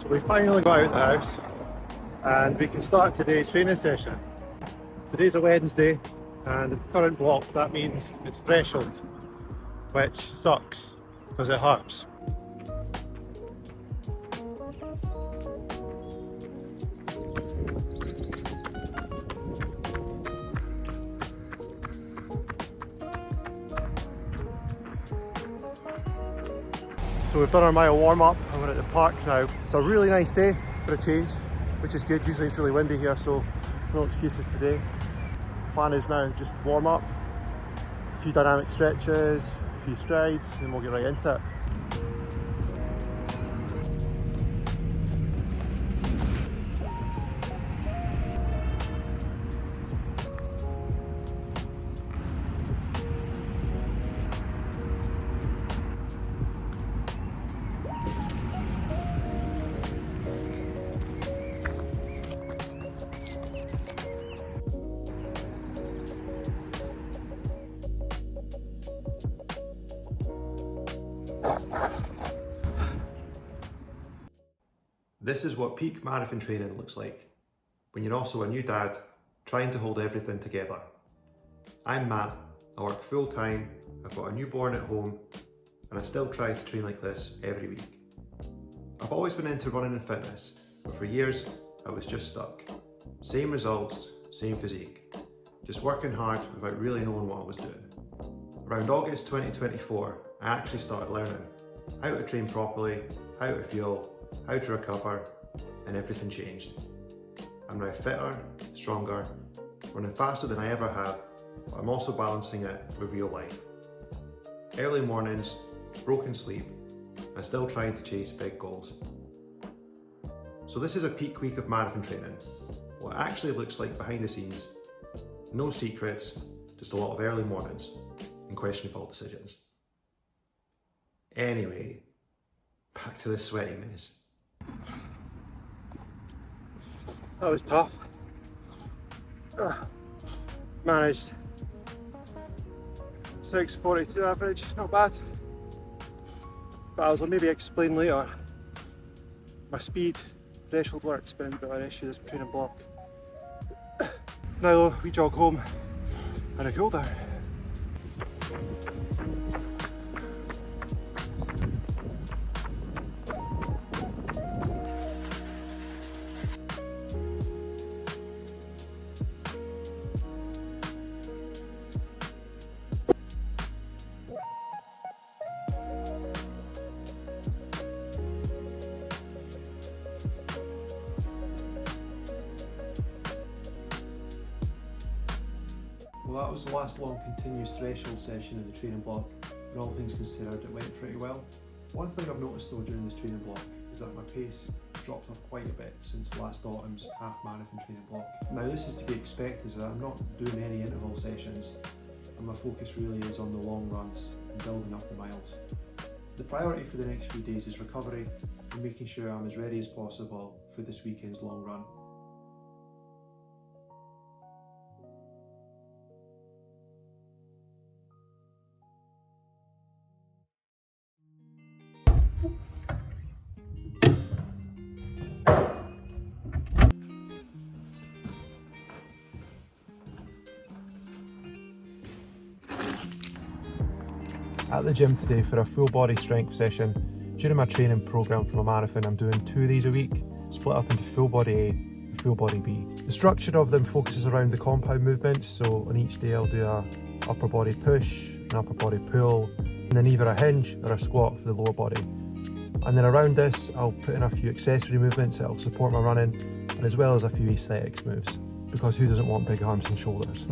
So we finally got out the house and we can start today's training session. Today's a Wednesday and in the current block that means it's threshold, which sucks because it hurts. So we've done our mile warm up and we're at the park now. It's a really nice day for a change, which is good. Usually it's really windy here, so no excuses today. Plan is now just warm up, a few dynamic stretches, a few strides, and then we'll get right into it. This is what peak marathon training looks like, when you're also a new dad trying to hold everything together. I'm Matt, I work full time, I've got a newborn at home, and I still try to train like this every week. I've always been into running and fitness, but for years I was just stuck. Same results, same physique, just working hard without really knowing what I was doing. Around August 2024, I actually started learning how to train properly, how to fuel, how to recover, and everything changed. I'm now fitter, stronger, running faster than I ever have, but I'm also balancing it with real life. Early mornings, broken sleep, and still trying to chase big goals. So this is a peak week of marathon training. What it actually looks like behind the scenes. No secrets, just a lot of early mornings and questionable decisions. Anyway, back to this sweaty mess. That was tough. Managed 6:42 average, not bad. But as I'll maybe explain later, my speed threshold work's been a bit of an issue this training block. Now though, we jog home and a cool down. Well, that was the last long continuous threshold session in the training block, and all things considered it went pretty well. One thing I've noticed though during this training block is that my pace dropped off quite a bit since last autumn's half marathon training block. Now this is to be expected as I'm not doing any interval sessions and my focus really is on the long runs and building up the miles. The priority for the next few days is recovery and making sure I'm as ready as possible for this weekend's long run. At the gym today for a full body strength session. During my training programme for my marathon, I'm doing 2 of these a week, split up into full body A and full body B. The structure of them focuses around the compound movements, so on each day I'll do a upper body push, an upper body pull, and then either a hinge or a squat for the lower body. And then around this I'll put in a few accessory movements that'll support my running, and as well as a few aesthetics moves, because who doesn't want big arms and shoulders?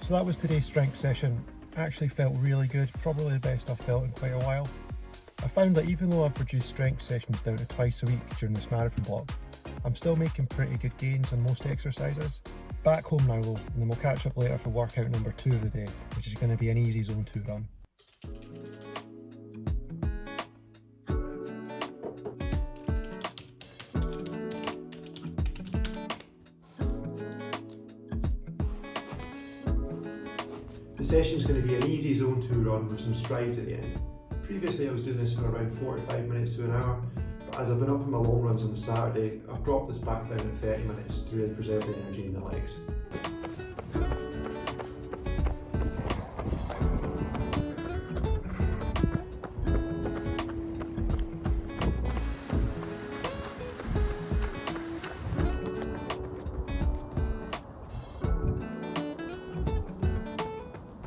So that was today's strength session. Actually felt really good, probably the best I've felt in quite a while. I found that even though I've reduced strength sessions down to twice a week during this marathon block, I'm still making pretty good gains on most exercises. Back home now though, and then we'll catch up later for workout number 2 of the day, which is going to be an easy zone 2 run. The session's going to be an easy zone 2 run with some strides at the end. Previously I was doing this for around 45 minutes to an hour, but as I've been up in my long runs on the Saturday, I've dropped this back down to 30 minutes to really preserve the energy in the legs.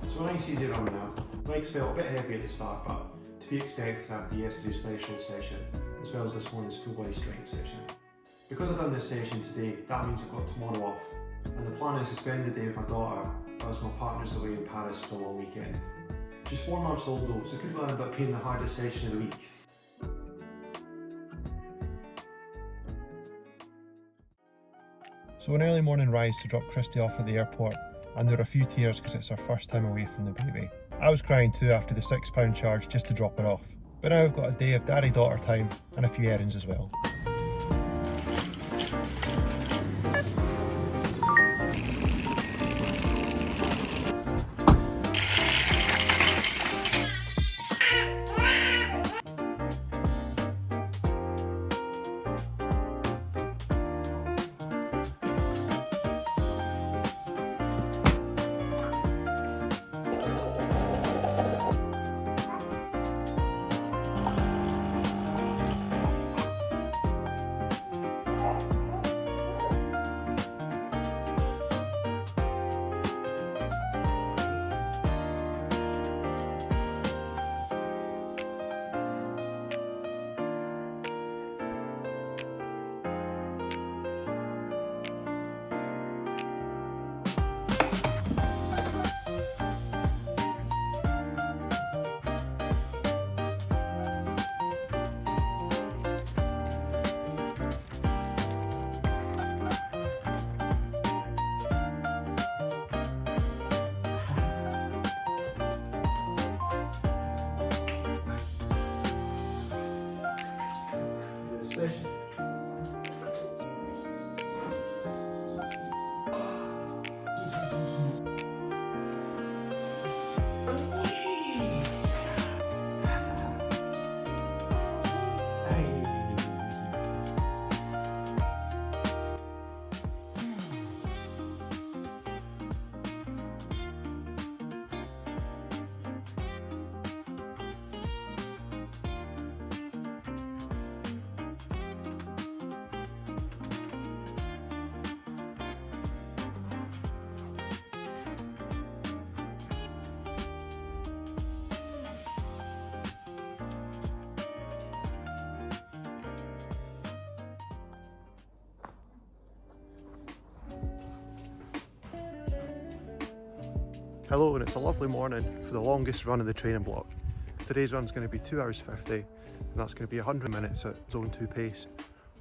So a nice easy run now. Legs felt a bit heavy at the start, but to be expected after yesterday's threshold session, as well as this morning's full body strength session. Because I've done this session today, that means I've got tomorrow off, and the plan is to spend the day with my daughter as my partner's away in Paris for the long weekend. She's 4 months old though, so could well end up being the hardest session of the week. So an early morning rise to drop Christy off at the airport, and there were a few tears because it's her first time away from the baby. I was crying too after the £6 charge just to drop her off. But now I've got a day of daddy-daughter time and a few errands as well. Hello, and it's a lovely morning for the longest run of the training block. Today's run's going to be 2 hours 50, and that's going to be 100 minutes at zone 2 pace,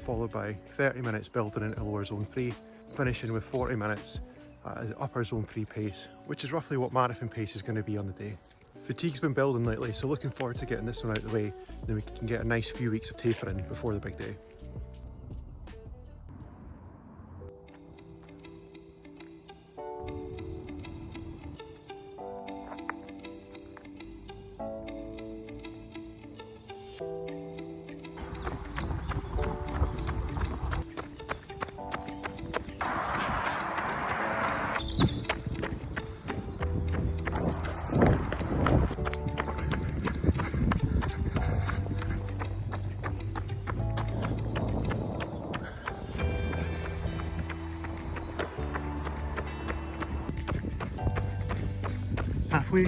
followed by 30 minutes building into lower zone 3, finishing with 40 minutes at upper zone 3 pace, which is roughly what marathon pace is going to be on the day. Fatigue's been building lately, so looking forward to getting this one out of the way, then we can get a nice few weeks of tapering before the big day. Halfway.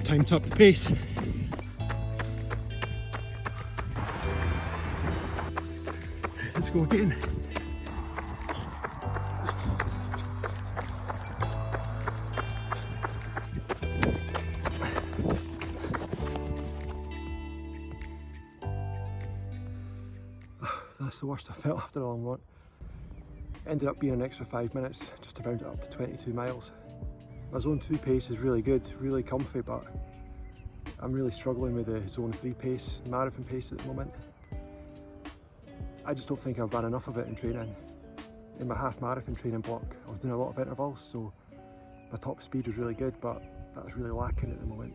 Time to up the pace. Let's go again. That's the worst I felt after a long run. Ended up being an extra 5 minutes just to round it up to 22 miles. My zone 2 pace is really good, really comfy, but I'm really struggling with the zone 3 pace, marathon pace at the moment. I just don't think I've run enough of it in training. In my half marathon training block, I was doing a lot of intervals, so my top speed was really good, but that's really lacking at the moment.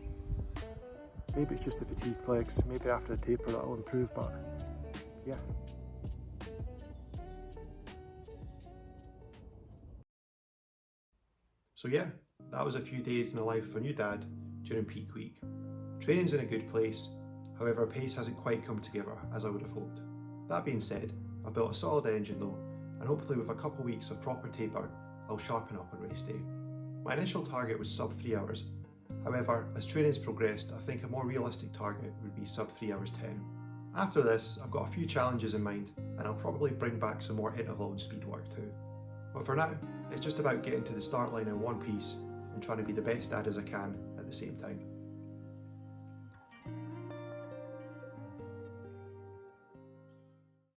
Maybe it's just the fatigued legs, maybe after the taper that'll improve, but yeah. So yeah, that was a few days in the life of a new dad during peak week. Training's in a good place, however pace hasn't quite come together as I would have hoped. That being said, I've built a solid engine though, and hopefully with a couple weeks of proper taper, I'll sharpen up on race day. My initial target was sub 3 hours, however as training's progressed I think a more realistic target would be sub 3 hours 10. After this I've got a few challenges in mind and I'll probably bring back some more interval and speed work too. But for now, it's just about getting to the start line in one piece and trying to be the best dad as I can at the same time.